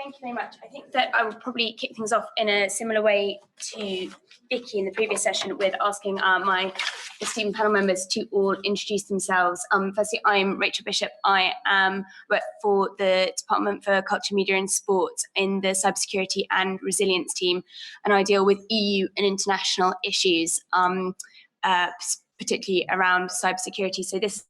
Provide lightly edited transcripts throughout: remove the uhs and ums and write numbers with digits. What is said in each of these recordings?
Thank you very much. I think that I would probably kick things off in a similar way to Vicky in the previous session with asking my esteemed panel members to all introduce themselves. Firstly, I'm Rachael Bishop. I work for the Department for Culture, Media and Sport in the Cybersecurity and Resilience team, and I deal with EU and international issues, particularly around cybersecurity. So this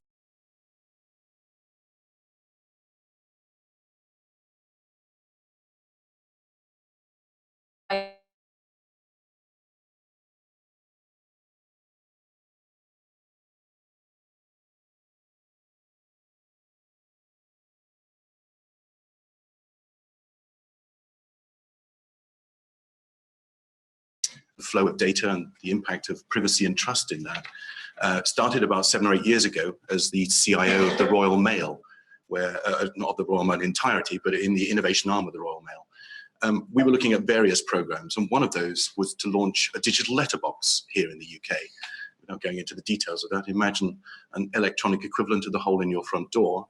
the flow of data and the impact of privacy and trust in that. Started about 7 or 8 years ago as the CIO of the Royal Mail, where, not of the Royal Mail in entirety, but in the innovation arm of the Royal Mail. We were looking at various programs, and one of those was to launch a digital letterbox here in the UK. Without going into the details of that, imagine an electronic equivalent of the hole in your front door,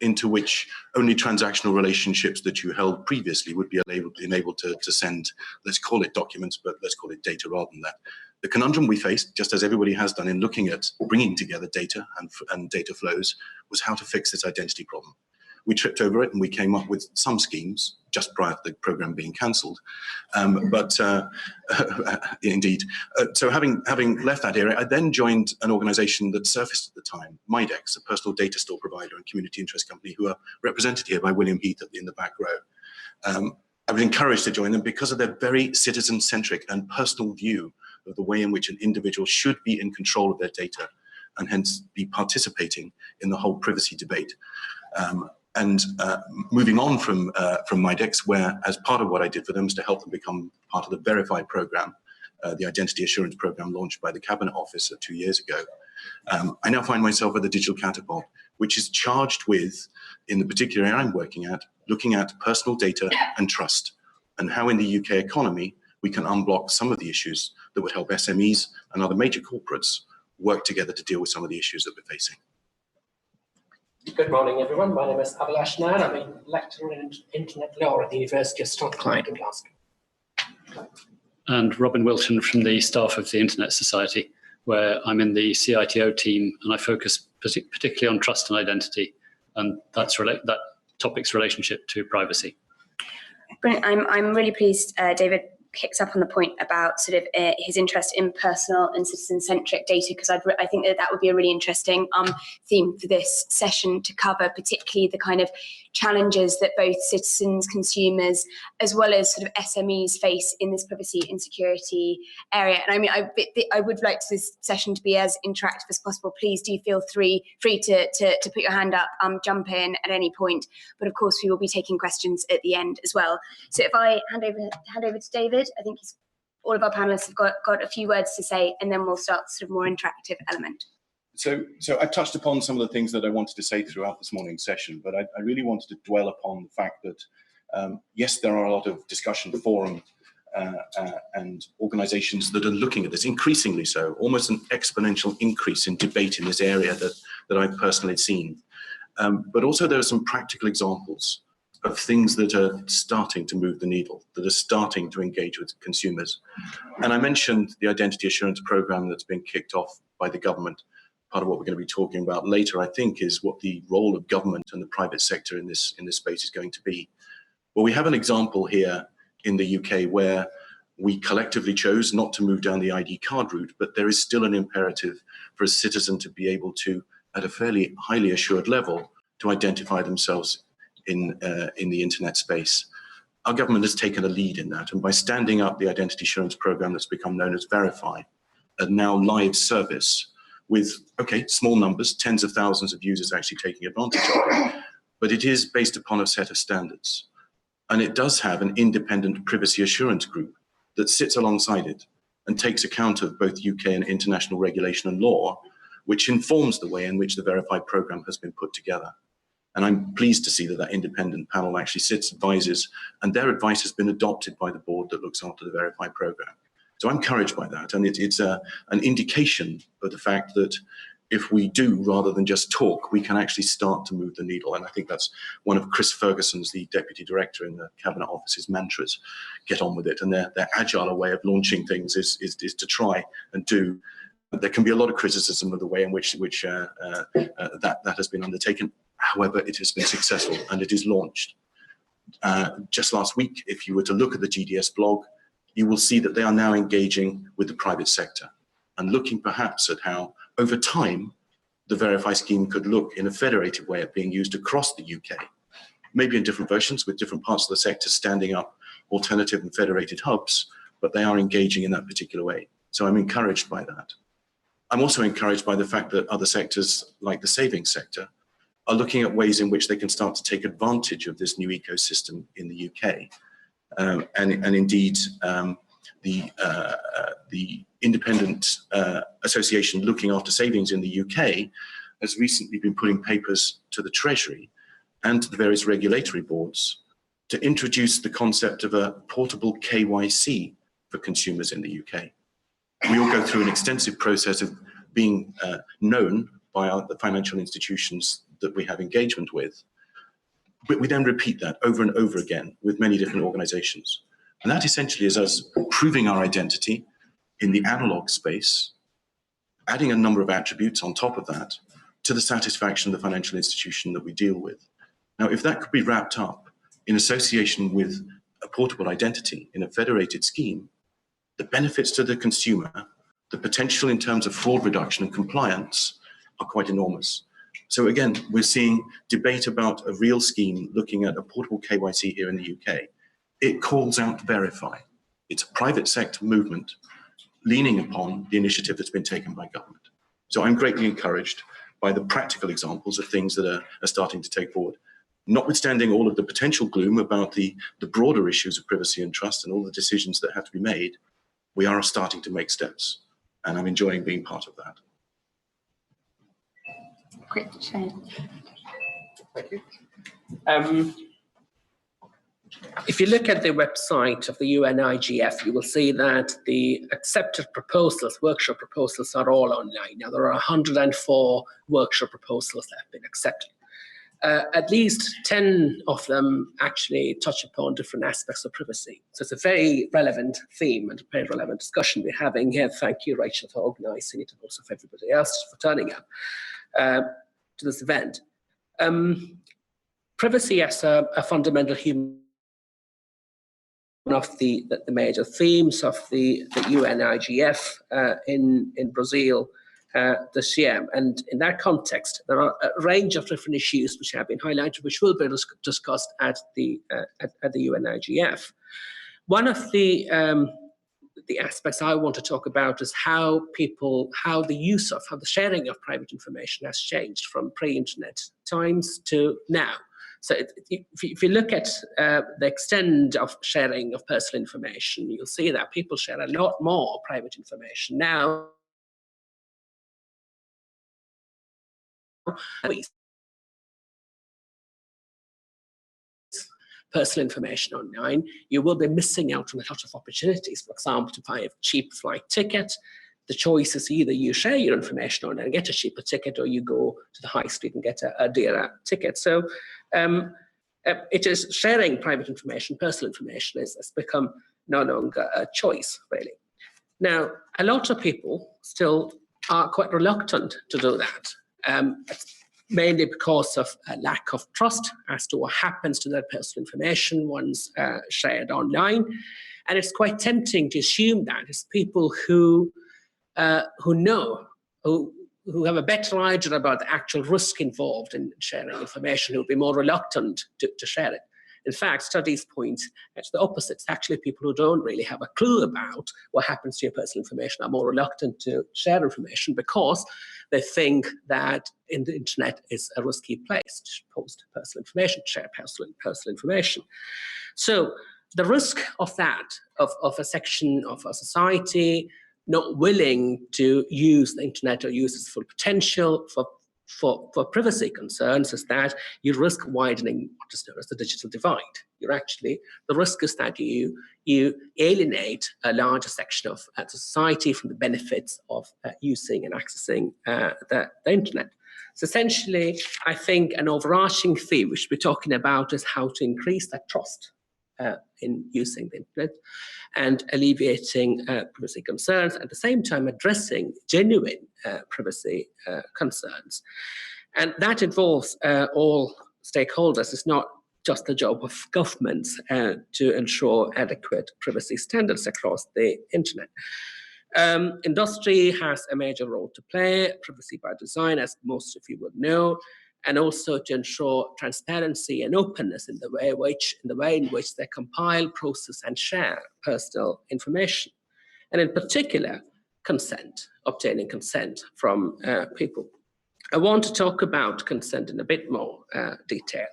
into which only transactional relationships that you held previously would be enabled to send, let's call it documents, but let's call it data rather than that. The conundrum we faced, just as everybody has done in looking at bringing together data and data flows, was how to fix this identity problem. We tripped over it and we came up with some schemes just prior to the program being cancelled. Indeed. So having left that area, I then joined an organisation that surfaced at the time, Midex, a personal data store provider and community interest company who are represented here by William Heath in the back row. I was encouraged to join them because of their very citizen-centric and personal view of the way in which an individual should be in control of their data and hence be participating in the whole privacy debate. Moving on from Midex, where as part of what I did for them was to help them become part of the Verify program, the identity assurance program launched by the Cabinet Office 2 years ago. I now find myself at the Digital Catapult, which is charged with, in the particular area I'm working at, looking at personal data and trust, and how in the UK economy we can unblock some of the issues that would help SMEs and other major corporates work together to deal with some of the issues that we're facing. Good morning, everyone. My name is Abhilash Nair. I'm a lecturer in Internet Law at the University of Strathclyde in Glasgow. And Robin Wilton from the staff of the Internet Society, where I'm in the CITO team, and I focus particularly on trust and identity, and that topic's relationship to privacy. Brilliant. I'm really pleased David picks up on the point about sort of his interest in personal and citizen-centric data, because I think that would be a really interesting theme for this session to cover, particularly the kind of challenges that both citizens, consumers, as well as sort of SMEs face in this privacy and security area. And I mean, I would like this session to be as interactive as possible. Please do feel free to put your hand up, jump in at any point. But of course, we will be taking questions at the end as well. So if I hand over to David, I think all of our panelists have got a few words to say, and then we'll start sort of more interactive element. So I've touched upon some of the things that I wanted to say throughout this morning's session, but I really wanted to dwell upon the fact that, yes, there are a lot of discussion forums and organisations that are looking at this, increasingly so, almost an exponential increase in debate in this area that I've personally seen. But also there are some practical examples of things that are starting to move the needle, that are starting to engage with consumers. And I mentioned the identity assurance program that's been kicked off by the government. Part of what we're going to be talking about later, I think, is what the role of government and the private sector in this space is going to be. Well, we have an example here in the UK where we collectively chose not to move down the ID card route, but there is still an imperative for a citizen to be able to, at a fairly highly assured level, to identify themselves in the internet space. Our government has taken a lead in that, and by standing up the identity assurance program that's become known as Verify, a now live service with, okay, small numbers, tens of thousands of users actually taking advantage of it, but it is based upon a set of standards. And it does have an independent privacy assurance group that sits alongside it and takes account of both UK and international regulation and law, which informs the way in which the Verify program has been put together. And I'm pleased to see that that independent panel actually sits, advises, and their advice has been adopted by the board that looks after the Verify program. So I'm encouraged by that, and it's an indication of the fact that if we do rather than just talk, we can actually start to move the needle. And I think that's one of Chris Ferguson's, the Deputy Director in the Cabinet Office's mantras: get on with it. And their agile way of launching things is to try and do. There can be a lot of criticism of the way in which that has been undertaken. However, it has been successful and it is launched. Just last week, if you were to look at the GDS blog, you will see that they are now engaging with the private sector and looking perhaps at how, over time, the Verify scheme could look in a federated way of being used across the UK, maybe in different versions with different parts of the sector standing up alternative and federated hubs, but they are engaging in that particular way. So I'm encouraged by that. I'm also encouraged by the fact that other sectors, like the savings sector, are looking at ways in which they can start to take advantage of this new ecosystem in the UK. And indeed, the independent association looking after savings in the UK has recently been putting papers to the Treasury and to the various regulatory boards to introduce the concept of a portable KYC for consumers in the UK. We all go through an extensive process of being known by the financial institutions that we have engagement with. But we then repeat that over and over again with many different organizations. And that essentially is us proving our identity in the analog space, adding a number of attributes on top of that to the satisfaction of the financial institution that we deal with. Now, if that could be wrapped up in association with a portable identity in a federated scheme, the benefits to the consumer, the potential in terms of fraud reduction and compliance are quite enormous. So again, we're seeing debate about a real scheme looking at a portable KYC here in the UK. It calls out Verify. It's a private sector movement leaning upon the initiative that's been taken by government. So I'm greatly encouraged by the practical examples of things that are starting to take forward. Notwithstanding all of the potential gloom about the broader issues of privacy and trust and all the decisions that have to be made, we are starting to make steps. And I'm enjoying being part of that. Great, Shane. Thank you. If you look at the website of the UNIGF, you will see that the accepted proposals, workshop proposals, are all online. Now, there are 104 workshop proposals that have been accepted. At least 10 of them actually touch upon different aspects of privacy. So it's a very relevant theme and a very relevant discussion we're having here. Thank you, Rachael, for organising it, and also for everybody else for turning up to this event. Privacy as a fundamental human, one of the major themes of the UNIGF in Brazil this year. And in that context, there are a range of different issues which have been highlighted, which will be discussed at the UNIGF. One of the aspects I want to talk about is how the sharing of private information has changed from pre-internet times to now. So if you look at the extent of sharing of personal information, you'll see that people share a lot more private information now. Personal information online, you will be missing out on a lot of opportunities. For example, to buy a cheap flight ticket, the choice is either you share your information online and get a cheaper ticket, or you go to the high street and get a dearer ticket. So it is sharing private information, personal information has become no longer a choice, really. Now, a lot of people still are quite reluctant to do that. Mainly because of a lack of trust as to what happens to their personal information once shared online. And it's quite tempting to assume that it's people who know, who have a better idea about the actual risk involved in sharing information, who will be more reluctant to share it. In fact, studies point at the opposite. It's actually people who don't really have a clue about what happens to your personal information are more reluctant to share information because they think that in the internet is a risky place to post personal information, share personal information. So the risk of that, of a section of a society not willing to use the internet or use its full potential for for privacy concerns is that you risk widening what is known as the digital divide. The risk is that you alienate a larger section of society from the benefits of using and accessing the internet. So essentially, I think an overarching theme we should be talking about is how to increase that trust in using the internet and alleviating privacy concerns, at the same time addressing genuine privacy concerns. And that involves all stakeholders. It's not just the job of governments to ensure adequate privacy standards across the internet. Industry has a major role to play, privacy by design, as most of you would know, and also to ensure transparency and openness in the way in which they compile, process, and share personal information, and in particular, obtaining consent from people. I want to talk about consent in a bit more detail.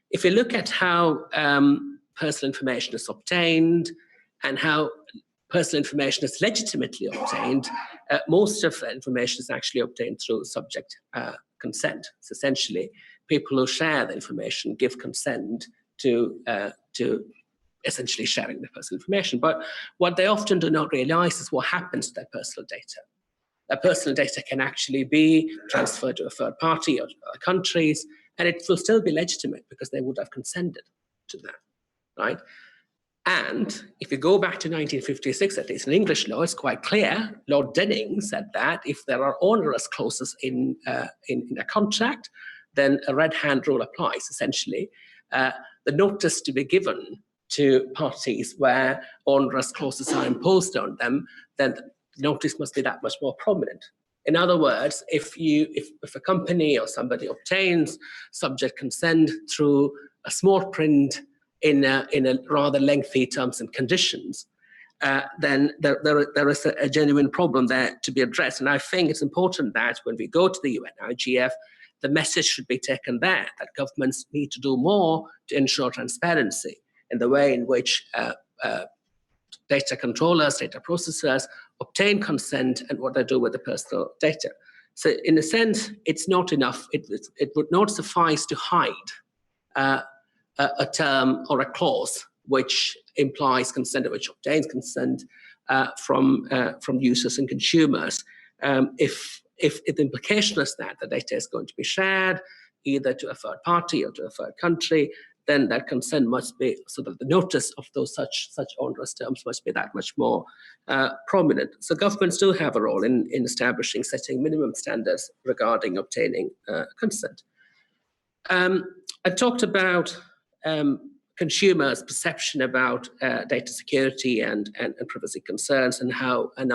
If you look at how personal information is obtained and how personal information is legitimately obtained, most of the information is actually obtained through subject consent. So essentially, people who share the information give consent to essentially sharing their personal information. But what they often do not realize is what happens to their personal data. Their personal data can actually be transferred to a third party or to other countries, and it will still be legitimate because they would have consented to that, right? And if you go back to 1956, at least in English law, it's quite clear. Lord Denning said that if there are onerous clauses in a contract, then a red hand rule applies. Essentially, the notice to be given to parties where onerous clauses are imposed on them, then the notice must be that much more prominent. In other words, if a company or somebody obtains subject consent through a small print in a rather lengthy terms and conditions, then there is a genuine problem there to be addressed. And I think it's important that when we go to the UN IGF, the message should be taken there that governments need to do more to ensure transparency in the way in which data controllers, data processors obtain consent and what they do with the personal data. So in a sense, it's not enough. It would not suffice to hide a term or a clause which implies consent or which obtains consent from users and consumers. If the implication is that the data is going to be shared either to a third party or to a third country, then that consent must be, so that the notice of those such onerous terms must be that much more prominent. So governments do have a role in establishing, setting minimum standards regarding obtaining consent. I talked about consumers' perception about data security and privacy concerns, and how a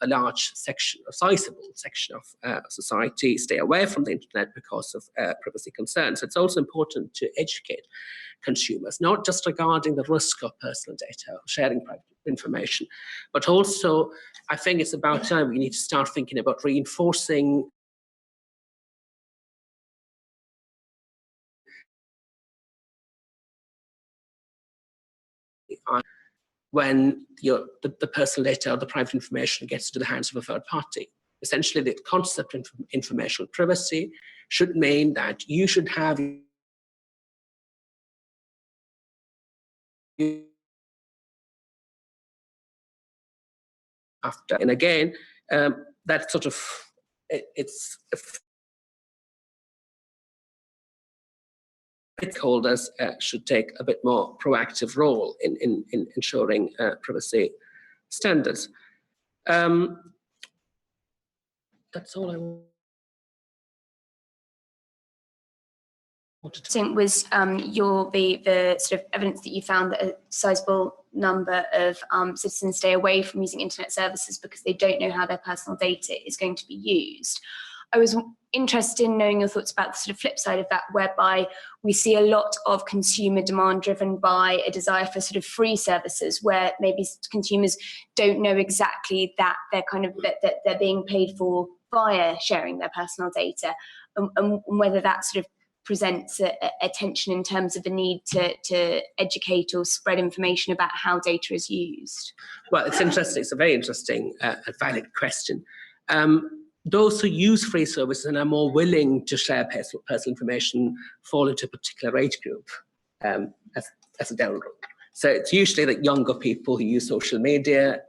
large section, a sizable section of society stay away from the internet because of privacy concerns. It's also important to educate consumers, not just regarding the risk of personal data, sharing private information, but also I think it's about time we need to start thinking about reinforcing when the personal data or the private information gets into the hands of a third party. Essentially, the concept of informational privacy should mean that you should have after. And again, that sort of, it's stakeholders should take a bit more proactive role in ensuring privacy standards. That's all I wanted to say. Was the sort of evidence that you found that a sizable number of citizens stay away from using internet services because they don't know how their personal data is going to be used. I was interested in knowing your thoughts about the sort of flip side of that, whereby we see a lot of consumer demand driven by a desire for sort of free services, where maybe consumers don't know exactly that they're being paid for via sharing their personal data, and whether that sort of presents a tension in terms of the need to educate or spread information about how data is used. Well, it's interesting. It's a very interesting and valid question. those who use free services and are more willing to share personal information fall into a particular age group as a general rule. So it's usually that younger people who use social media,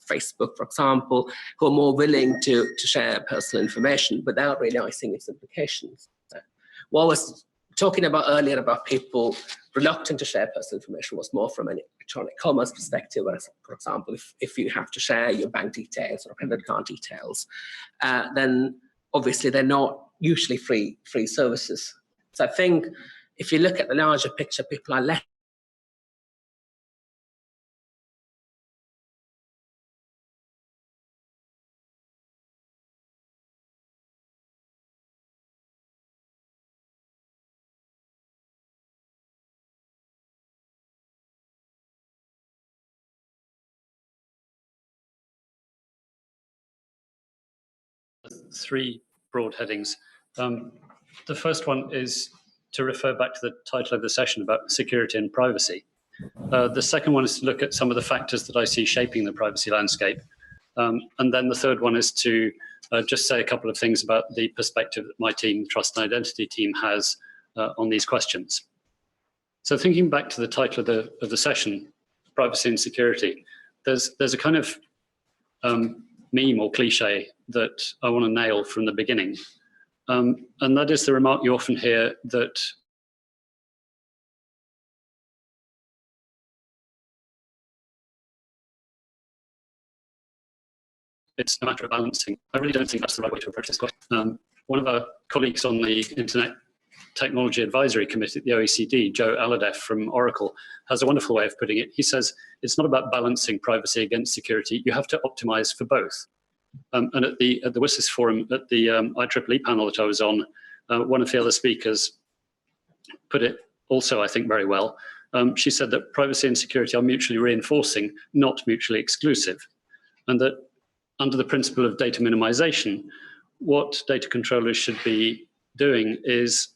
Facebook, for example, who are more willing to share personal information without realizing its implications. What I was talking about earlier about people reluctant to share personal information was more from an electronic commerce perspective, whereas, for example, if you have to share your bank details or credit card details, then obviously they're not usually free services. So I think if you look at the larger picture, people are less three broad headings. The first one is to refer back to the title of the session about security and privacy. The second one is to look at some of the factors that I see shaping the privacy landscape. And then the third one is to just say a couple of things about the perspective that my team, Trust and Identity team, has on these questions. So thinking back to the title of the session, privacy and security, there's a kind of meme or cliche that I want to nail from the beginning. And that is the remark you often hear that it's a matter of balancing. I really don't think that's the right way to approach this question. One of our colleagues on the Internet Technology Advisory Committee at the OECD, Joe Alhadeff from Oracle, has a wonderful way of putting it. He says, it's not about balancing privacy against security. You have to optimize for both. And at the WSIS forum, at the IEEE panel that I was on, one of the other speakers put it also, I think, very well. She said that privacy and security are mutually reinforcing, not mutually exclusive. And that under the principle of data minimization, what data controllers should be doing is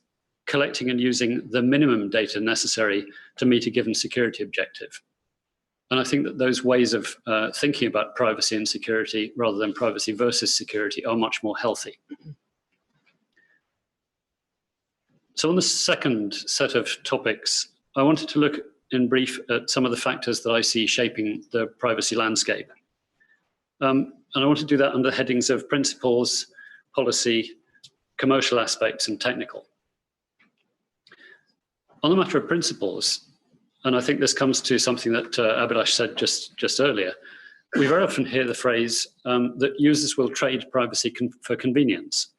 collecting and using the minimum data necessary to meet a given security objective. And I think that those ways of thinking about privacy and security rather than privacy versus security are much more healthy. So on the second set of topics, I wanted to look in brief at some of the factors that I see shaping the privacy landscape. And I want to do that under headings of principles, policy, commercial aspects, and technical. On the matter of principles, and I think this comes to something that Abhilash said just earlier, we very often hear the phrase that users will trade privacy for convenience.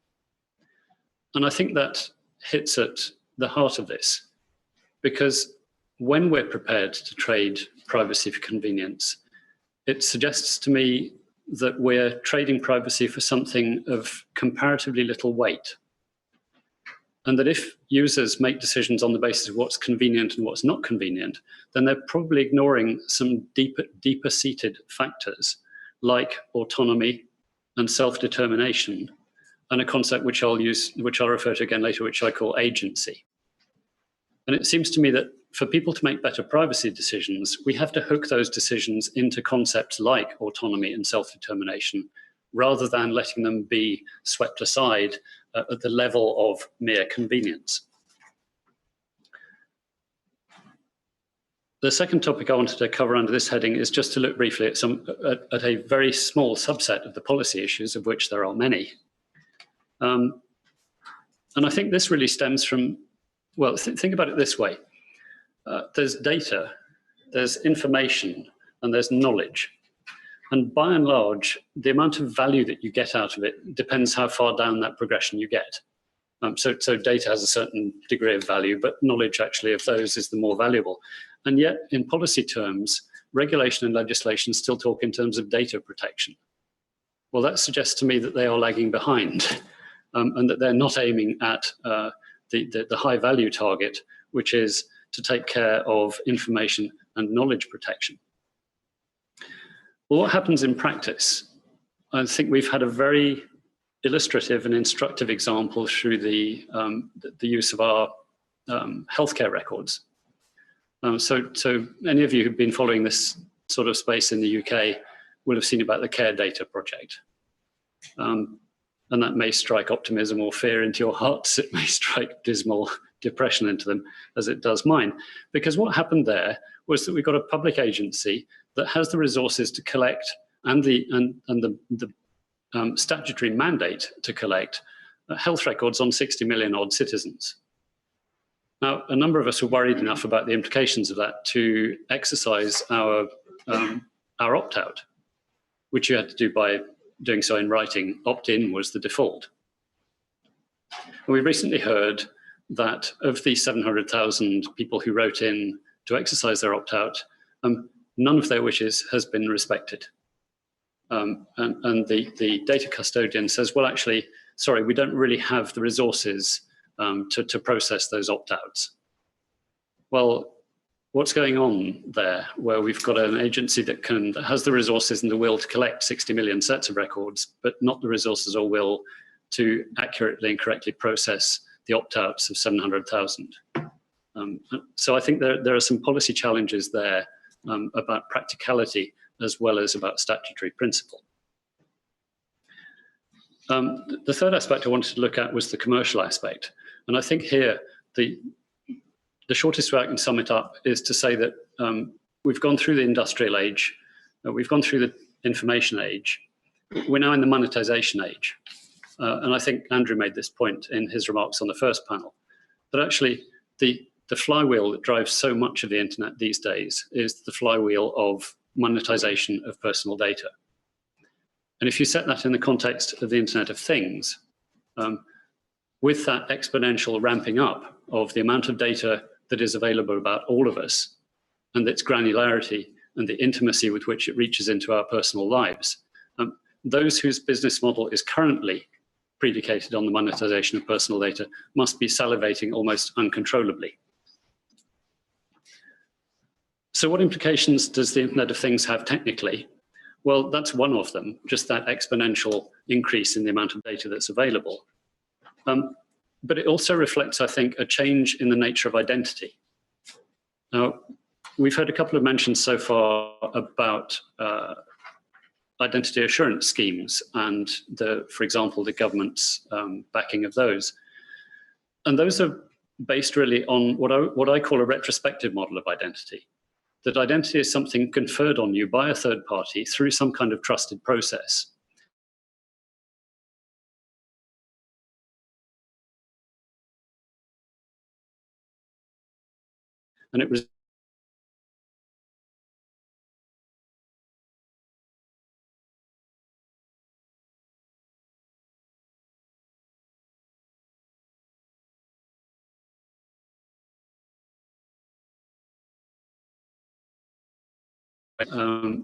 And I think that hits at the heart of this, because when we're prepared to trade privacy for convenience, it suggests to me that we're trading privacy for something of comparatively little weight. And that if users make decisions on the basis of what's convenient and what's not convenient, then they're probably ignoring some deeper-seated factors like autonomy and self-determination, and a concept which I'll refer to again later, which I call agency. And it seems to me that for people to make better privacy decisions, we have to hook those decisions into concepts like autonomy and self-determination, rather than letting them be swept aside at the level of mere convenience. The second topic I wanted to cover under this heading is just to look briefly at a very small subset of the policy issues, of which there are many. And I think this really stems from, well, think about it this way. There's data, there's information, and there's knowledge. And by and large, the amount of value that you get out of it depends how far down that progression you get. So data has a certain degree of value, but knowledge actually of those is the more valuable. And yet, in policy terms, regulation and legislation still talk in terms of data protection. Well, that suggests to me that they are lagging behind and that they're not aiming at the high value target, which is to take care of information and knowledge protection. Well, what happens in practice? I think we've had a very illustrative and instructive example through the use of our healthcare records. So any of you who've been following this sort of space in the UK will have seen about the Care Data project. And that may strike optimism or fear into your hearts. It may strike dismal depression into them, as it does mine. Because what happened there was that we got a public agency that has the resources to collect and the statutory mandate to collect health records on 60 million odd citizens. Now, a number of us were worried enough about the implications of that to exercise our opt-out, which you had to do by doing so in writing. Opt-in was the default. And we recently heard that of the 700,000 people who wrote in to exercise their opt-out, none of their wishes has been respected. And the data custodian says, well, actually, sorry, we don't really have the resources to process those opt-outs. Well, what's going on there, where we've got an agency that has the resources and the will to collect 60 million sets of records, but not the resources or will to accurately and correctly process the opt-outs of 700,000. So I think there are some policy challenges there about practicality as well as about statutory principle. The third aspect I wanted to look at was the commercial aspect. And I think here, the shortest way I can sum it up is to say that we've gone through the industrial age, we've gone through the information age, we're now in the monetization age. And I think Andrew made this point in his remarks on the first panel, that actually the flywheel that drives so much of the internet these days is the flywheel of monetization of personal data. And if you set that in the context of the Internet of Things, with that exponential ramping up of the amount of data that is available about all of us and its granularity and the intimacy with which it reaches into our personal lives, those whose business model is currently predicated on the monetization of personal data must be salivating almost uncontrollably. So what implications does the Internet of Things have technically? Well, that's one of them, just that exponential increase in the amount of data that's available. But it also reflects, I think, a change in the nature of identity. Now, we've heard a couple of mentions so far about identity assurance schemes and, for example, the government's backing of those. And those are based really on what I call a retrospective model of identity. That identity is something conferred on you by a third party through some kind of trusted process. And it was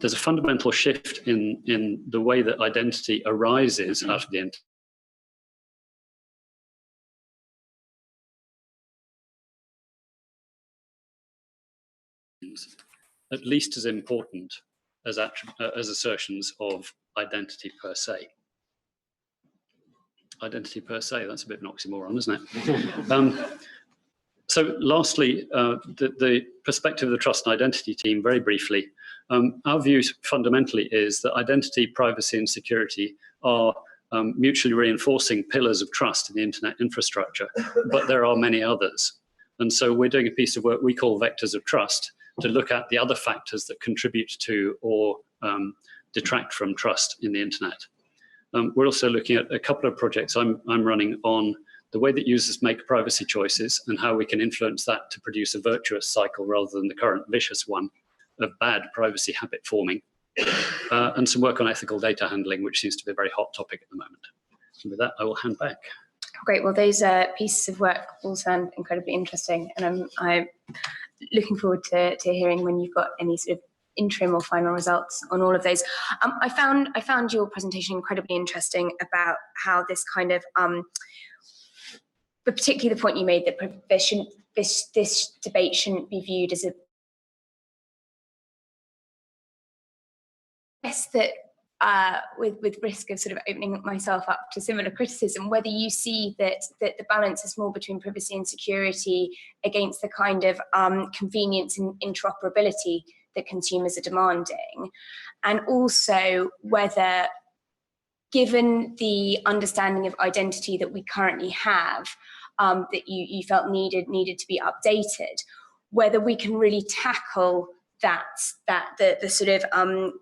there's a fundamental shift in the way that identity arises out of the internet. At least as important as assertions of identity per se. Identity per se, that's a bit of an oxymoron, isn't it? So lastly, the perspective of the trust and identity team, very briefly, our view fundamentally is that identity, privacy and security are mutually reinforcing pillars of trust in the internet infrastructure, but there are many others. And so we're doing a piece of work we call Vectors of Trust to look at the other factors that contribute to or detract from trust in the internet. We're also looking at a couple of projects I'm running on the way that users make privacy choices and how we can influence that to produce a virtuous cycle rather than the current vicious one of bad privacy habit forming, and some work on ethical data handling, which seems to be a very hot topic at the moment. And with that, I will hand back. Great. Well, those pieces of work all sound incredibly interesting, and I'm looking forward to hearing when you've got any sort of interim or final results on all of those. I found your presentation incredibly interesting about how this kind of, but particularly the point you made that this debate shouldn't be viewed as a guess that with risk of sort of opening myself up to similar criticism, whether you see that the balance is more between privacy and security against the kind of convenience and interoperability that consumers are demanding, and also whether given the understanding of identity that we currently have, that you felt needed to be updated, whether we can really tackle the sort of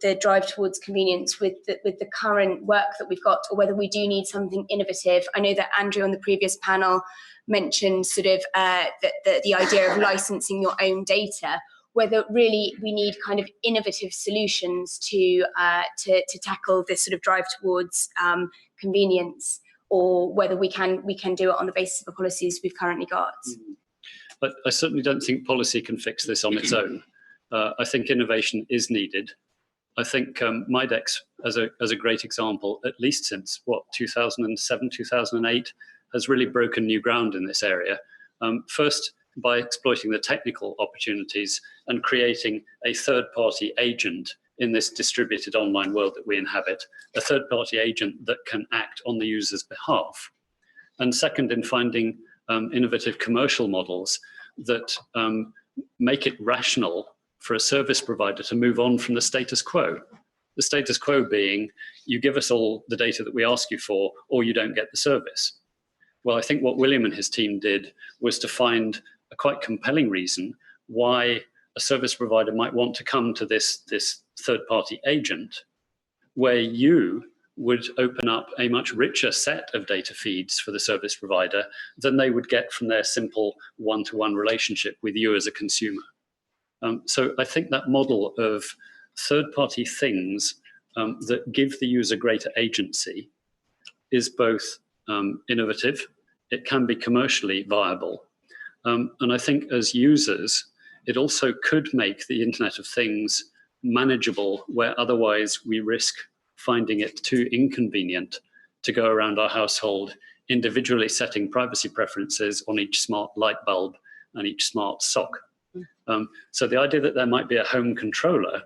the drive towards convenience with the current work that we've got, or whether we do need something innovative. I know that Andrew on the previous panel mentioned sort of the idea of licensing your own data, whether really we need kind of innovative solutions to tackle this sort of drive towards convenience, or whether we can do it on the basis of the policies we've currently got. But I certainly don't think policy can fix this on its own. I think innovation is needed. I think MyDex, as a great example, at least since 2007, 2008, has really broken new ground in this area. First, by exploiting the technical opportunities and creating a third-party agent in this distributed online world that we inhabit, a third-party agent that can act on the user's behalf. And second, in finding innovative commercial models that make it rational for a service provider to move on from the status quo. The status quo being, you give us all the data that we ask you for, or you don't get the service. Well, I think what William and his team did was to find a quite compelling reason why a service provider might want to come to this third-party agent, where you would open up a much richer set of data feeds for the service provider than they would get from their simple one-to-one relationship with you as a consumer. So I think that model of third-party things that give the user greater agency is both innovative, it can be commercially viable, and I think as users, it also could make the Internet of Things manageable, where otherwise we risk finding it too inconvenient to go around our household individually setting privacy preferences on each smart light bulb and each smart sock. So the idea that there might be a home controller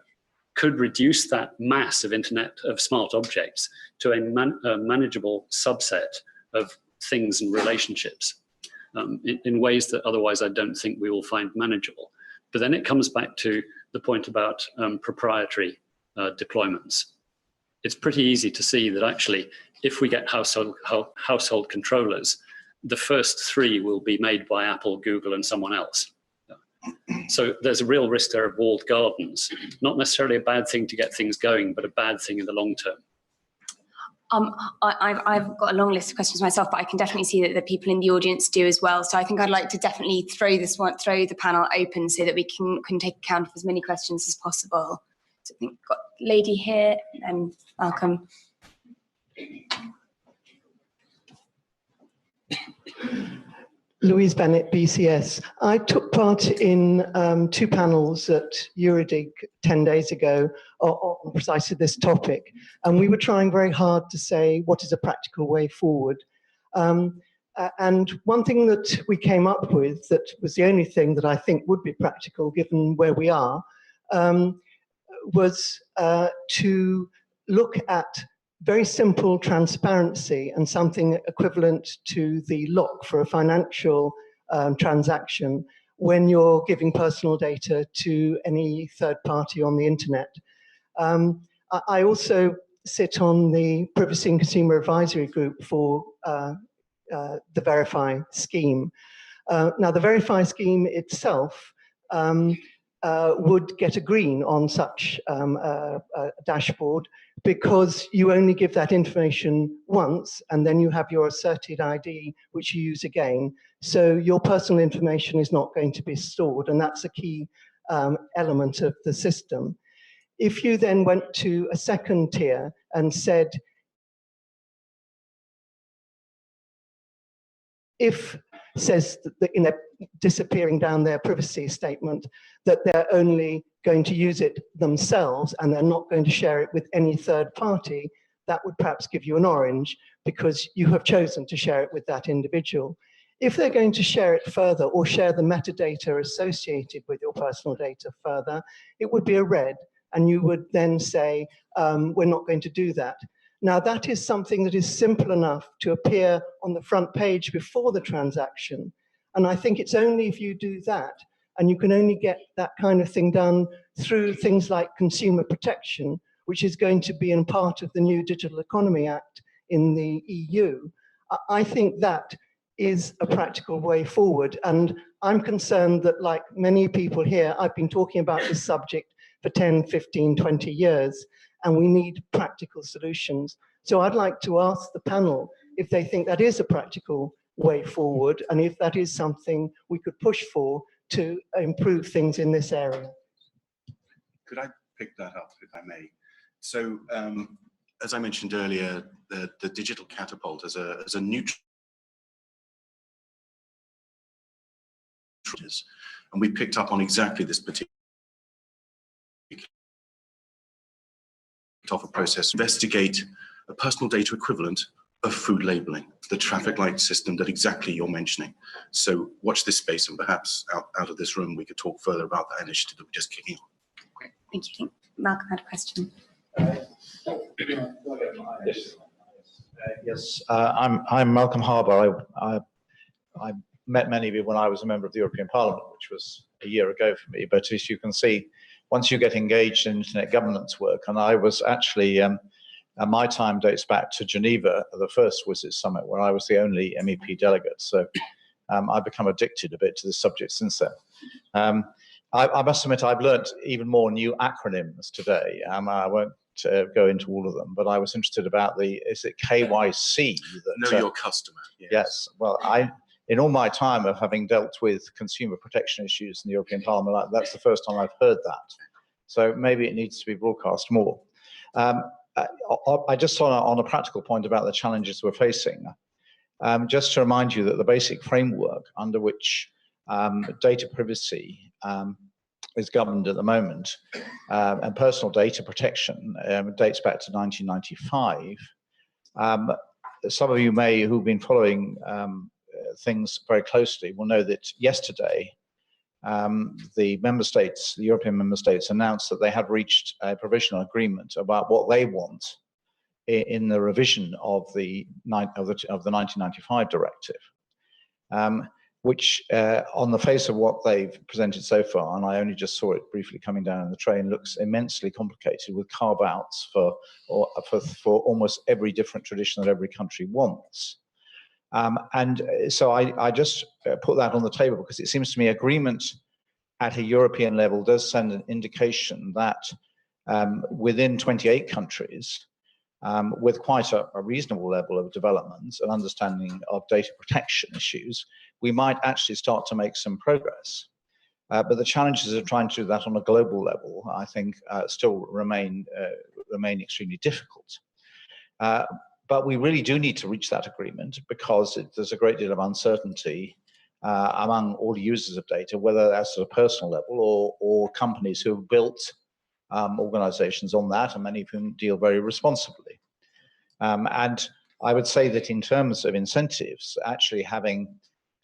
could reduce that mass of Internet of smart objects to a manageable subset of things and relationships in ways that otherwise I don't think we will find manageable. But then it comes back to the point about proprietary deployments. It's pretty easy to see that actually, if we get household controllers, the first 3 will be made by Apple, Google, and someone else. So there's a real risk there of walled gardens. Not necessarily a bad thing to get things going, but a bad thing in the long term. I've got a long list of questions myself, but I can definitely see that the people in the audience do as well. So I think I'd like to definitely throw the panel open so that we can take account of as many questions as possible. So I think we've got a lady here, and welcome. Louise Bennett, BCS. I took part in 2 panels at Euridig 10 days ago on precisely this topic, and we were trying very hard to say what is a practical way forward. And one thing that we came up with that was the only thing that I think would be practical given where we are, was to look at very simple transparency and something equivalent to the lock for a financial transaction when you're giving personal data to any third party on the internet. I also sit on the Privacy and Consumer Advisory Group for the Verify scheme. Now, the Verify scheme itself would get a green on such a dashboard, because you only give that information once, and then you have your asserted ID, which you use again. So your personal information is not going to be stored, and that's a key element of the system. If you then went to a second tier and said, if says that in a disappearing down their privacy statement that they're only going to use it themselves and they're not going to share it with any third party, that would perhaps give you an orange because you have chosen to share it with that individual. If they're going to share it further or share the metadata associated with your personal data further, it would be a red, and you would then say, we're not going to do that. Now, that is something that is simple enough to appear on the front page before the transaction. And I think it's only if you do that, and you can only get that kind of thing done through things like consumer protection, which is going to be in part of the new Digital Economy Act in the EU, I think that is a practical way forward. And I'm concerned that, like many people here, I've been talking about this subject for 10, 15, 20 years, and we need practical solutions. So I'd like to ask the panel if they think that is a practical way forward, and if that is something we could push for to improve things in this area. Could I pick that up, if I may? So, as I mentioned earlier, the digital catapult as a neutral, and we picked up on exactly this particular offer process, investigate a personal data equivalent of food labeling, the traffic light system that exactly you're mentioning. So watch this space, and perhaps out of this room we could talk further about that initiative that we're just kicking off. Great, thank you. Malcolm had a question. Yes, I'm Malcolm Harbour. I met many of you when I was a member of the European Parliament, which was a year ago for me. But as you can see, once you get engaged in internet governance work, and I was actually, my time dates back to Geneva, the first WSIS summit, where I was the only MEP delegate. So I've become addicted a bit to this subject since then. I must admit, I've learnt even more new acronyms today. I won't go into all of them, but I was interested about is it KYC? That, know your customer. Yes. Well, in all my time of having dealt with consumer protection issues in the European Parliament, that's the first time I've heard that. So maybe it needs to be broadcast more. I just saw on a practical point about the challenges we're facing. Just to remind you that the basic framework under which data privacy is governed at the moment, and personal data protection dates back to 1995. Some of you who've been following things very closely will know that yesterday the European member states announced that they had reached a provisional agreement about what they want in the revision of the 1995 directive. Which on the face of what they've presented so far, and I only just saw it briefly coming down in the train, looks immensely complicated with carve-outs for almost every different tradition that every country wants. And so I just put that on the table because it seems to me agreement at a European level does send an indication that within 28 countries, with quite a reasonable level of development and understanding of data protection issues, we might actually start to make some progress. But the challenges of trying to do that on a global level, I think, still remain extremely difficult. But we really do need to reach that agreement because there's a great deal of uncertainty among all users of data, whether that's at a personal level or companies who have built organizations on that, and many of whom deal very responsibly. And I would say that in terms of incentives, actually having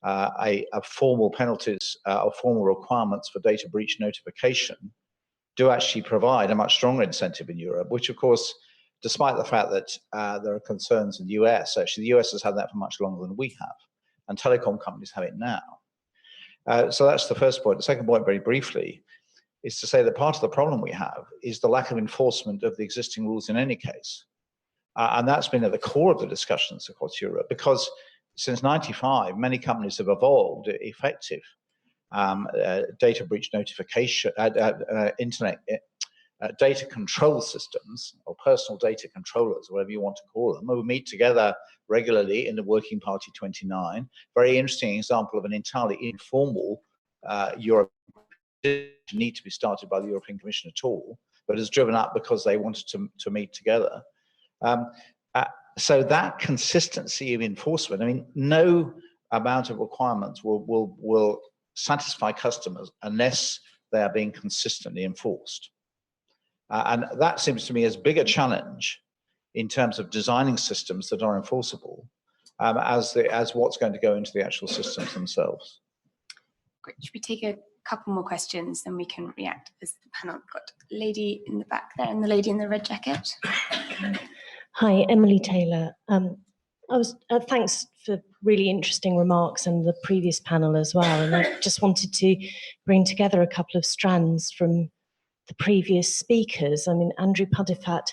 a formal penalties or formal requirements for data breach notification do actually provide a much stronger incentive in Europe, which of course, despite the fact that there are concerns in the US, actually the US has had that for much longer than we have, and telecom companies have it now. So that's the first point. The second point, very briefly, is to say that part of the problem we have is the lack of enforcement of the existing rules in any case. And that's been at the core of the discussions across Europe, because since '95, many companies have evolved effective data breach notification, internet data control systems, or personal data controllers, whatever you want to call them, who meet together regularly in the Working Party 29. Very interesting example of an entirely informal Europe need to be started by the European Commission at all, but is driven up because they wanted to meet together. So that consistency of enforcement, I mean, no amount of requirements will satisfy customers unless they are being consistently enforced. And that seems to me as big a challenge in terms of designing systems that are enforceable as what's going to go into the actual systems themselves. Great. Should we take a couple more questions, then we can react as the panel? Got a lady in the back there and the lady in the red jacket. Hi, Emily Taylor. Thanks for really interesting remarks and the previous panel as well. And I just wanted to bring together a couple of strands from the previous speakers. I mean, Andrew Puddifat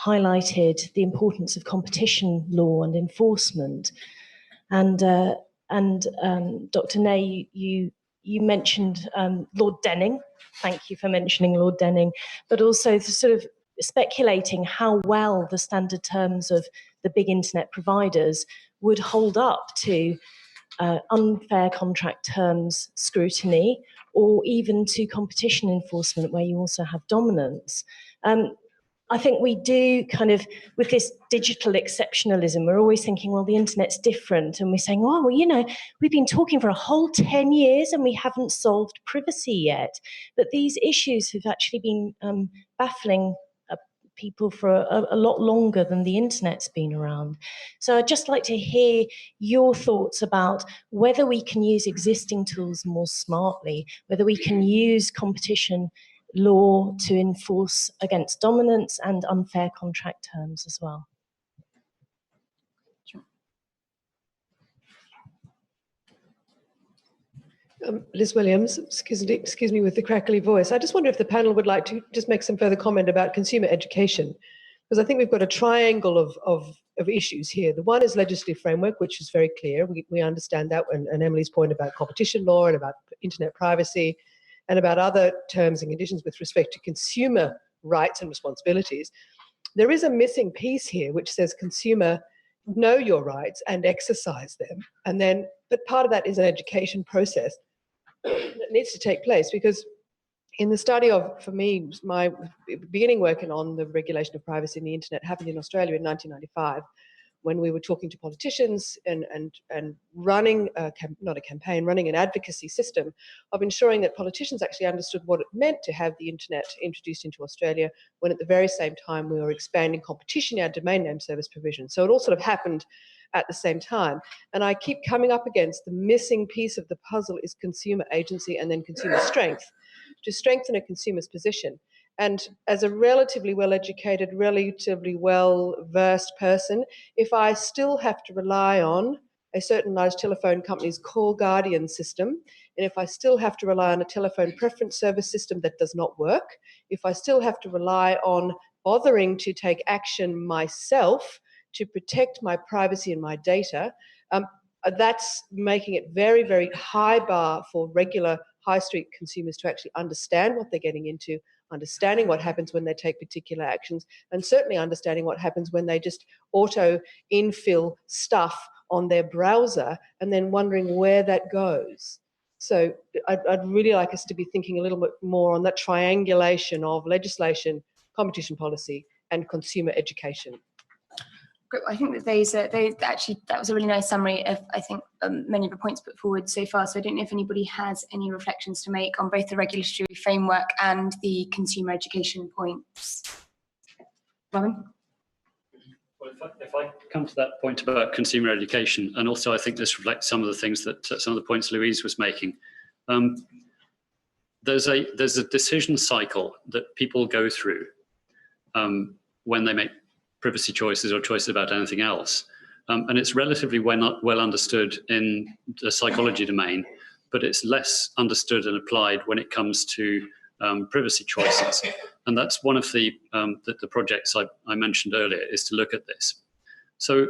highlighted the importance of competition law and enforcement. And Dr. Nair, you mentioned Lord Denning. Thank you for mentioning Lord Denning, but also the sort of speculating how well the standard terms of the big internet providers would hold up to unfair contract terms scrutiny, or even to competition enforcement where you also have dominance. I think we do kind of, with this digital exceptionalism, we're always thinking, well, the internet's different. And we're saying, oh, well, you know, we've been talking for a whole 10 years and we haven't solved privacy yet. But these issues have actually been baffling people for a lot longer than the internet's been around. So I'd just like to hear your thoughts about whether we can use existing tools more smartly, whether we can use competition law to enforce against dominance and unfair contract terms as well. Liz Williams, excuse me with the crackly voice. I just wonder if the panel would like to just make some further comment about consumer education, because I think we've got a triangle of issues here. The one is legislative framework, which is very clear. We understand that, and Emily's point about competition law and about internet privacy and about other terms and conditions with respect to consumer rights and responsibilities. There is a missing piece here which says consumer, know your rights and exercise them. And then, but part of that is an education process that needs to take place, because in the study of, for me, my beginning working on the regulation of privacy in the internet happened in Australia in 1995, when we were talking to politicians and running not a campaign, running an advocacy system of ensuring that politicians actually understood what it meant to have the internet introduced into Australia, when at the very same time we were expanding competition in our domain name service provision. So it all sort of happened at the same time. And I keep coming up against the missing piece of the puzzle is consumer agency and then consumer strength, to strengthen a consumer's position. And as a relatively well-educated, relatively well-versed person, if I still have to rely on a certain large telephone company's call guardian system, and if I still have to rely on a telephone preference service system that does not work, if I still have to rely on bothering to take action myself to protect my privacy and my data, that's making it very, very high bar for regular high street consumers to actually understand what they're getting into, understanding what happens when they take particular actions, and certainly understanding what happens when they just auto infill stuff on their browser and then wondering where that goes. So I'd really like us to be thinking a little bit more on that triangulation of legislation, competition policy, and consumer education. Great. I think that that was a really nice summary of, I think, many of the points put forward so far. So I don't know if anybody has any reflections to make on both the regulatory framework and the consumer education points. Robin? Well, if I come to that point about consumer education, and also I think this reflects some of the things that some of the points Louise was making. There's a decision cycle that people go through when they make privacy choices or choices about anything else. And it's relatively well understood in the psychology domain, but it's less understood and applied when it comes to privacy choices. And that's one of the projects I mentioned earlier, is to look at this. So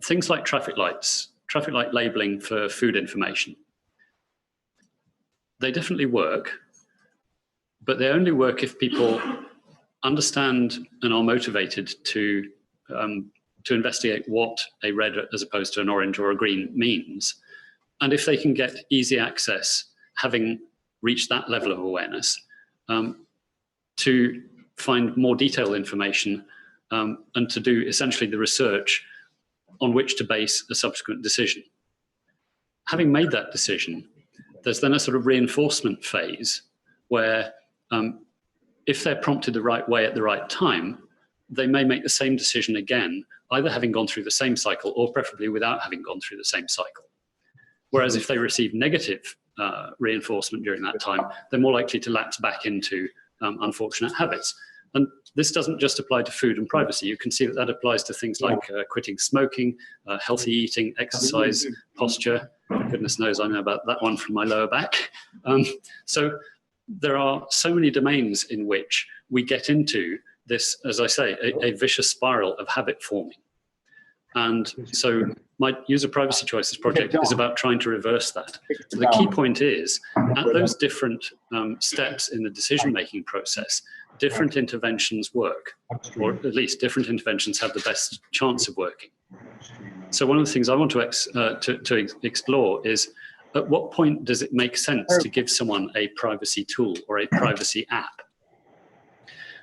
things like traffic light labeling for food information, they definitely work, but they only work if people understand and are motivated to investigate what a red as opposed to an orange or a green means. And if they can get easy access, having reached that level of awareness, to find more detailed information and to do essentially the research on which to base a subsequent decision. Having made that decision, there's then a sort of reinforcement phase where if they're prompted the right way at the right time, they may make the same decision again, either having gone through the same cycle or preferably without having gone through the same cycle. Whereas if they receive negative reinforcement during that time, they're more likely to lapse back into unfortunate habits. And this doesn't just apply to food and privacy. You can see that applies to things like quitting smoking, healthy eating, exercise, posture. Goodness knows I know about that one from my lower back. So there are so many domains in which we get into this, as I say, a vicious spiral of habit forming. And so my user privacy choices project is about trying to reverse that. So the key point is, at those different steps in the decision-making process, different interventions work, or at least different interventions have the best chance of working. So one of the things I want to explore is, at what point does it make sense to give someone a privacy tool or a privacy app?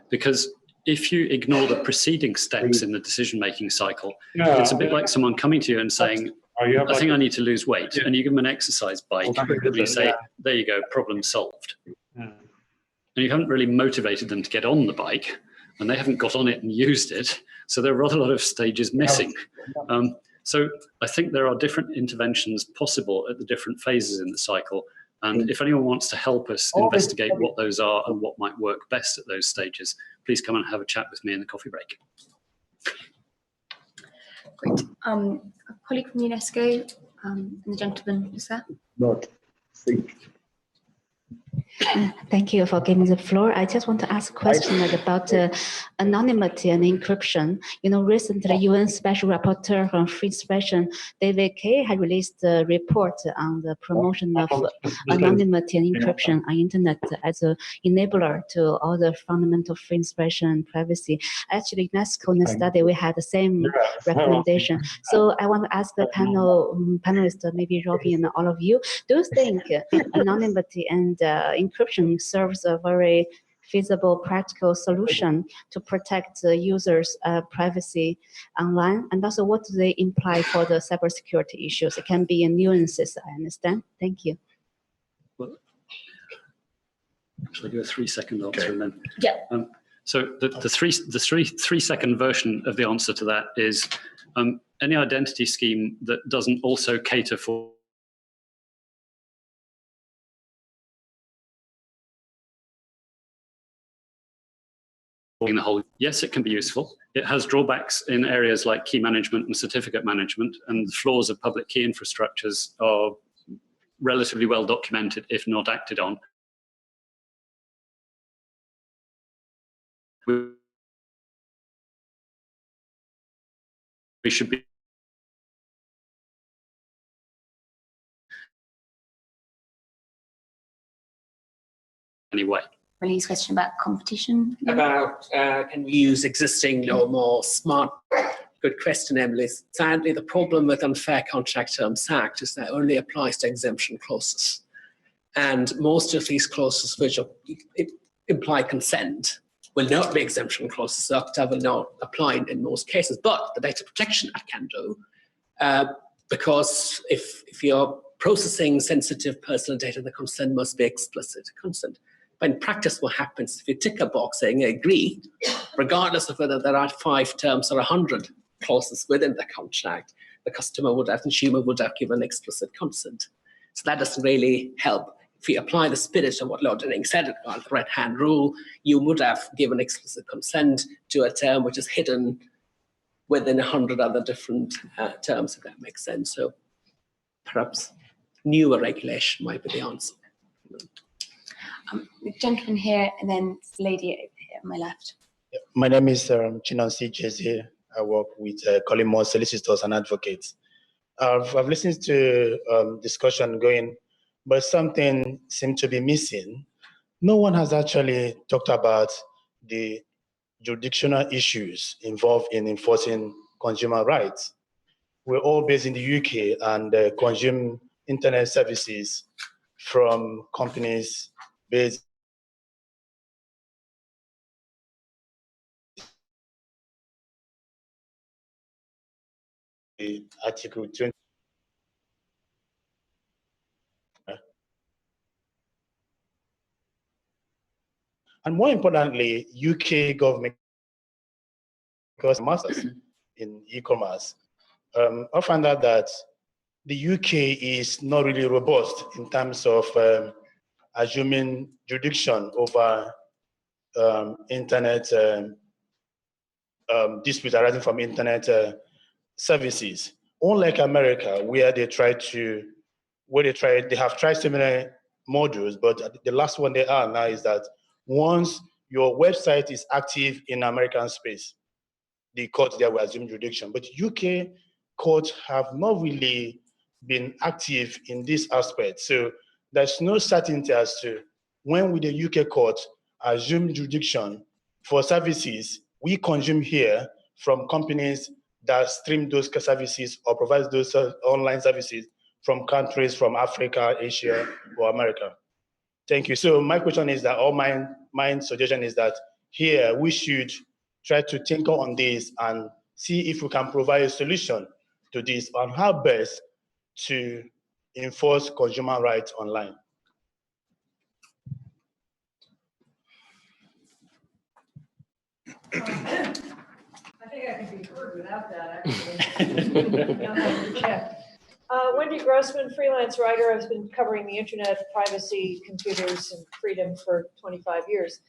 Because if you ignore the preceding steps in the decision-making cycle, it's a bit like someone coming to you and saying, I think I need to lose weight, and you give them an exercise bike, and you say, there you go, problem solved. And you haven't really motivated them to get on the bike, and they haven't got on it and used it, so there are rather a lot of stages missing. So I think there are different interventions possible at the different phases in the cycle, and if anyone wants to help us investigate what those are and what might work best at those stages, please come and have a chat with me in the coffee break. Great. A colleague from UNESCO, and the gentleman was there. Thank you for giving the floor. I just want to ask a question about anonymity and encryption. You know, recently UN Special Rapporteur on Free Expression, David Kay, had released a report on the promotion of anonymity and encryption on internet as an enabler to all the fundamental free expression and privacy. Actually, UNESCO in the study, we had the same recommendation. So I want to ask the panelists, maybe Robbie and all of you, do you think anonymity and encryption serves a very feasible, practical solution to protect the users' privacy online? And also, what do they imply for the cybersecurity issues? It can be nuances, I understand. Thank you. Well, shall I do a 3-second answer and then? Yeah. So the 3-second version of the answer to that is any identity scheme that doesn't also cater for the whole. Yes, it can be useful. It has drawbacks in areas like key management and certificate management, and the flaws of public key infrastructures are relatively well documented, if not acted on. We should be anyway. Release question about competition. About can we use existing or more smart? Good question, Emily. Sadly, the problem with Unfair Contract Terms Act is that it only applies to exemption clauses. And most of these clauses which imply consent will not be exemption clauses, so that will not apply in most cases. But the Data Protection Act can do, because if you're processing sensitive personal data, the consent must be explicit consent. But in practice, what happens if you tick a box saying agree, regardless of whether there are 5 terms or 100 clauses within the contract, the consumer would have given explicit consent. So that doesn't really help. If you apply the spirit of what Lord Denning said about the red hand rule, you would have given explicit consent to a term which is hidden within 100 other different terms, if that makes sense. So perhaps newer regulation might be the answer. The gentleman here, and then the lady over here on my left. My name is Chinonsi Jeze. I work with Colin solicitors and advocates. I've listened to discussion going, but something seemed to be missing. No one has actually talked about the jurisdictional issues involved in enforcing consumer rights. We're all based in the UK and consume internet services from companies based in Article 20. And more importantly, UK government, because masters in e-commerce, I found out that the UK is not really robust in terms of assuming jurisdiction over internet disputes arising from internet services. Unlike America, where they have tried similar modules, but the last one they are now is that once your website is active in American space, the court there will assume jurisdiction. But UK courts have not really been active in this aspect. So there's no certainty as to when will the UK court assume jurisdiction for services we consume here from companies that stream those services or provide those online services from countries from Africa, Asia, or America. Thank you. So my question is that, or my suggestion is that here we should try to tinker on this and see if we can provide a solution to this on how best to enforce consumer rights online. I think I can be heard without that, actually. Wendy Grossman, freelance writer. I've been covering the internet, privacy, computers, and freedom for 25 years.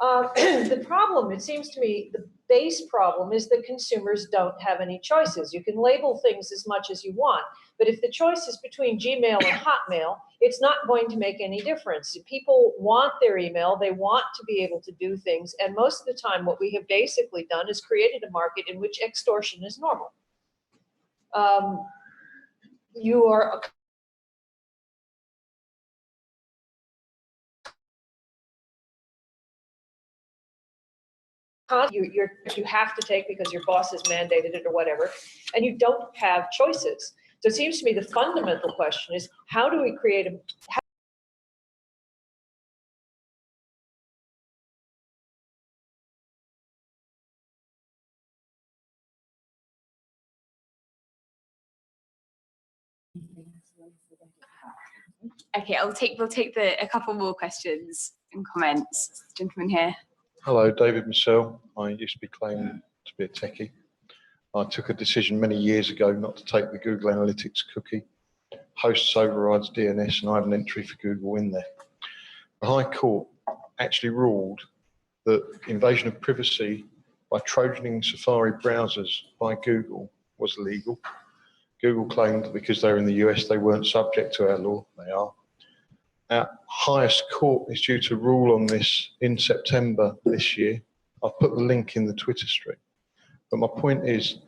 The problem, it seems to me, the base problem is that consumers don't have any choices. You can label things as much as you want, but if the choice is between Gmail and Hotmail, it's not going to make any difference. People want their email, they want to be able to do things, and most of the time what we have basically done is created a market in which extortion is normal. You are you have to take because your boss has mandated it or whatever, and you don't have choices. So it seems to me the fundamental question is, how do we create a Okay, we'll take a couple more questions and comments. Gentleman here. Hello, David Michelle. I used to be claiming to be a techie. I took a decision many years ago not to take the Google Analytics cookie. Hosts overrides DNS, and I have an entry for Google in there. The High Court actually ruled that invasion of privacy by trojaning Safari browsers by Google was illegal. Google claimed that because they're in the US, they weren't subject to our law. They are. Our highest court is due to rule on this in September this year. I've put the link in the Twitter stream. But my point is,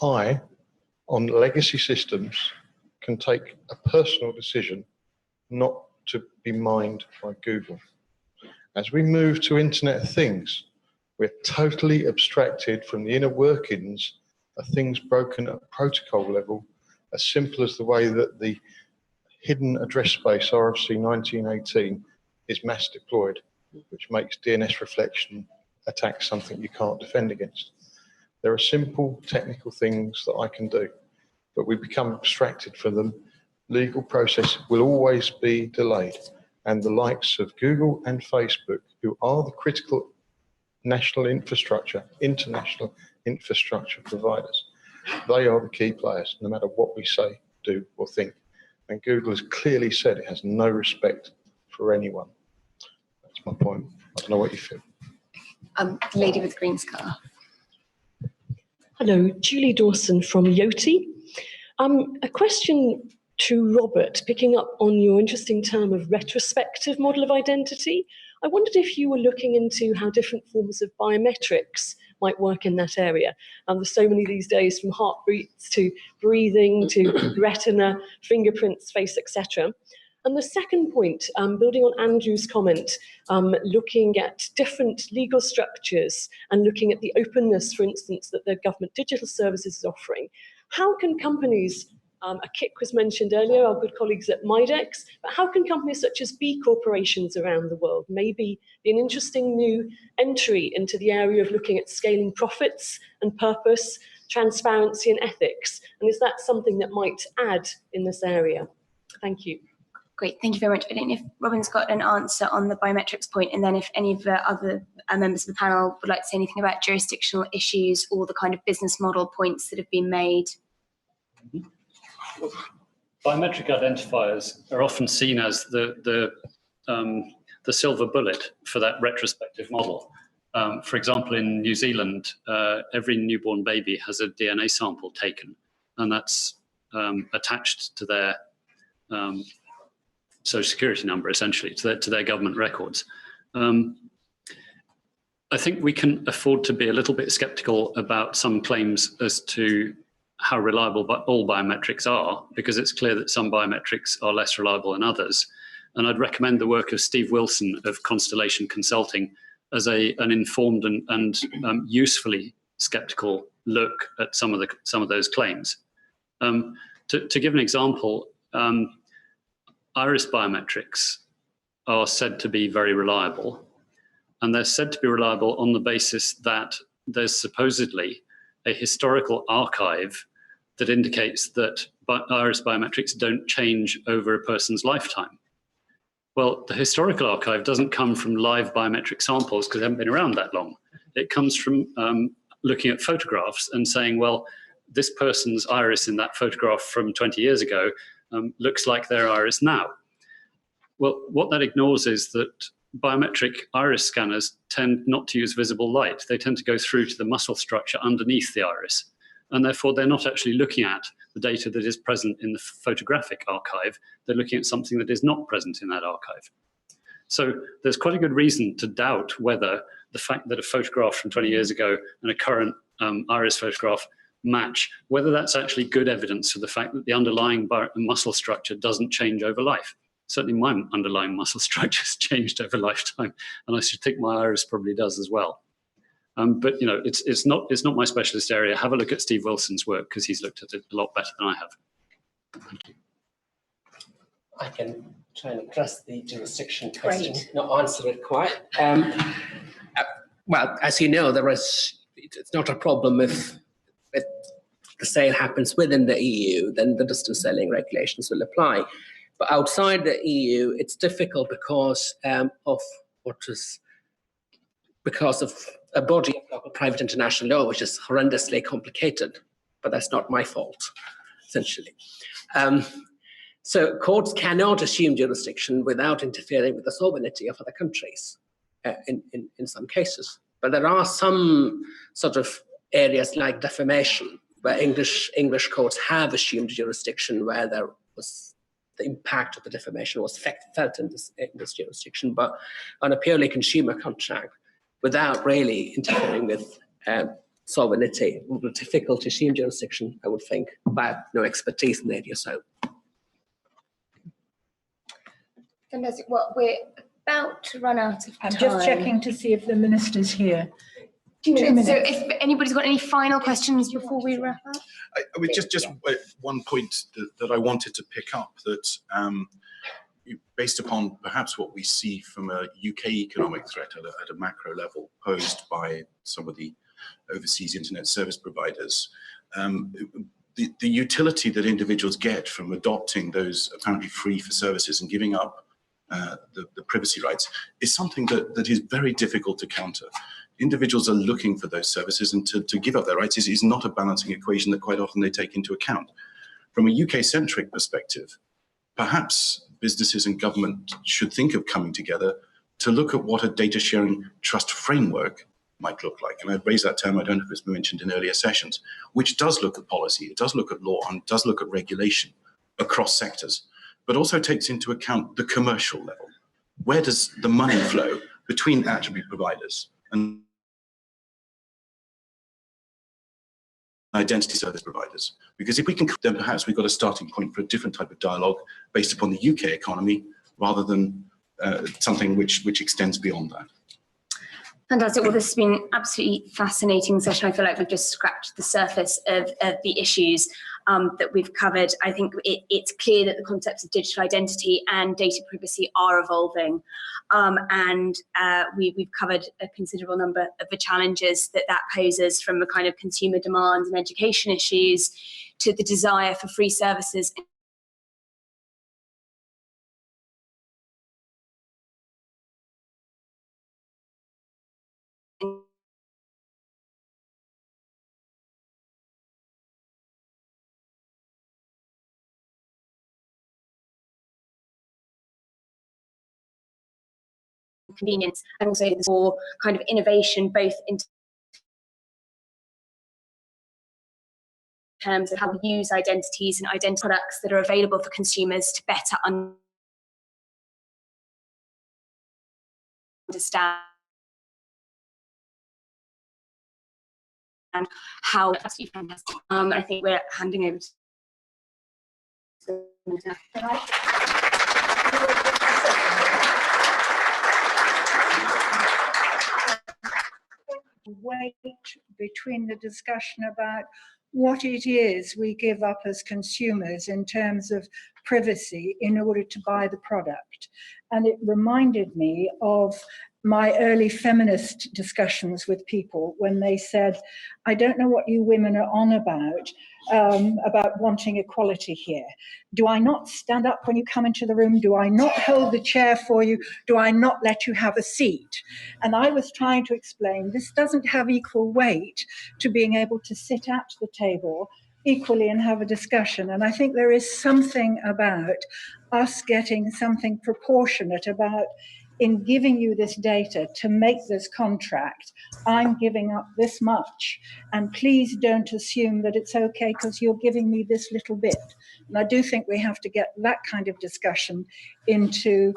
I, on legacy systems, can take a personal decision not to be mined by Google. As we move to Internet of Things, we're totally abstracted from the inner workings of things broken at protocol level, as simple as the way that the hidden address space RFC 1918 is mass deployed, which makes DNS reflection attacks something you can't defend against. There are simple technical things that I can do, but we become abstracted from them. Legal process will always be delayed, and the likes of Google and Facebook, who are the critical national infrastructure, international infrastructure providers, they are the key players, no matter what we say, do, or think. And Google has clearly said it has no respect for anyone. That's my point. I don't know what you feel. Lady with green scarf. Hello, Julie Dawson from Yoti. A question to Robert, picking up on your interesting term of retrospective model of identity. I wondered if you were looking into how different forms of biometrics might work in that area. There's so many these days, from heartbeats to breathing to retina, fingerprints, face, etc. And the second point, building on Andrew's comment, looking at different legal structures and looking at the openness, for instance, that the government digital services is offering. How can companies, a KIC was mentioned earlier, our good colleagues at Midex, but how can companies such as B corporations around the world maybe be an interesting new entry into the area of looking at scaling profits and purpose, transparency and ethics? And is that something that might add in this area? Thank you. Great, thank you very much. I don't know if Robin's got an answer on the biometrics point, and then if any of the other members of the panel would like to say anything about jurisdictional issues or the kind of business model points that have been made. Biometric identifiers are often seen as the silver bullet for that retrospective model. For example, in New Zealand, every newborn baby has a DNA sample taken, and that's attached to their social security number, essentially, to their government records. I think we can afford to be a little bit skeptical about some claims as to how reliable all biometrics are, because it's clear that some biometrics are less reliable than others. And I'd recommend the work of Steve Wilson of Constellation Consulting as an informed and usefully skeptical look at some of those claims. To give an example, iris biometrics are said to be very reliable, and they're said to be reliable on the basis that there's supposedly a historical archive that indicates that iris biometrics don't change over a person's lifetime. Well, the historical archive doesn't come from live biometric samples because they haven't been around that long. It comes from looking at photographs and saying, well, this person's iris in that photograph from 20 years ago looks like their iris now. Well, what that ignores is that biometric iris scanners tend not to use visible light. They tend to go through to the muscle structure underneath the iris. And therefore, they're not actually looking at the data that is present in the photographic archive. They're looking at something that is not present in that archive. So there's quite a good reason to doubt whether the fact that a photograph from 20 years ago and a current iris photograph match, whether that's actually good evidence for the fact that the underlying muscle structure doesn't change over life. Certainly my underlying muscle structure has changed over lifetime, and I should think my iris probably does as well. But you know, it's not my specialist area. Have a look at Steve Wilson's work because he's looked at it a lot better than I have. Thank you. I can try and address the jurisdiction question, Great. not answer it quite. Well, as you know, it's not a problem if the sale happens within the EU, then the distance selling regulations will apply. But outside the EU, it's difficult because of a body of local private international law, which is horrendously complicated. But that's not my fault, essentially. So courts cannot assume jurisdiction without interfering with the sovereignty of other countries in some cases. But there are some sort of areas like defamation where English courts have assumed jurisdiction where there was the impact of the defamation was felt in this jurisdiction, but on a purely consumer contract without really interfering with sovereignty, it would be difficult to assume jurisdiction, I would think, but no expertise in the area. So. Fantastic. Well, we're about to run out of time. I'm just checking to see if the minister's here. 2 minutes. So minutes. if anybody's got any final questions before we wrap up? I mean, just one point that I wanted to pick up, that based upon perhaps what we see from a UK economic threat at a macro level posed by some of the overseas internet service providers, the utility that individuals get from adopting those apparently free for services and giving up the privacy rights is something that is very difficult to counter. Individuals are looking for those services, and to give up their rights is not a balancing equation that quite often they take into account. From a UK-centric perspective, perhaps businesses and government should think of coming together to look at what a data sharing trust framework might look like. And I've raised that term, I don't know if it's been mentioned in earlier sessions, which does look at policy, it does look at law, and it does look at regulation across sectors, but also takes into account the commercial level. Where does the money flow between attribute providers and identity service providers? Because if we can, then perhaps we've got a starting point for a different type of dialogue based upon the UK economy rather than something which extends beyond that. Fantastic. Well, this has been an absolutely fascinating session. I feel like we've just scratched the surface of the issues that we've covered. I think it's clear that the concepts of digital identity and data privacy are evolving. We've covered a considerable number of the challenges that poses, from the kind of consumer demand and education issues to the desire for free services . Convenience, and also for kind of innovation, both in terms of how we use identities and identity products that are available for consumers to better understand understand and how that's fantastic. I think we're handing over to weight between the discussion about what it is we give up as consumers in terms of privacy in order to buy the product. And it reminded me of my early feminist discussions with people when they said, I don't know what you women are on about wanting equality here. Do I not stand up when you come into the room? Do I not hold the chair for you? Do I not let you have a seat? And I was trying to explain this doesn't have equal weight to being able to sit at the table equally and have a discussion. And I think there is something about us getting something proportionate about in giving you this data to make this contract, I'm giving up this much, and please don't assume that it's okay because you're giving me this little bit. And I do think we have to get that kind of discussion into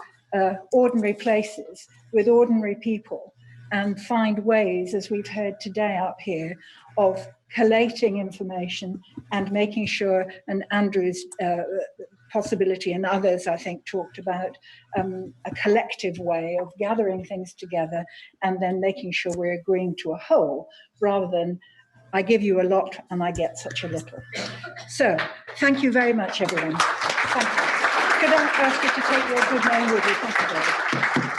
ordinary places with ordinary people and find ways, as we've heard today up here, of collating information and making sure, and Andrew's possibility and others I think talked about a collective way of gathering things together and then making sure we're agreeing to a whole rather than I give you a lot and I get such a little. So thank you very much, everyone. Thank you. Could I ask you to take your good name with you? Thank you, David.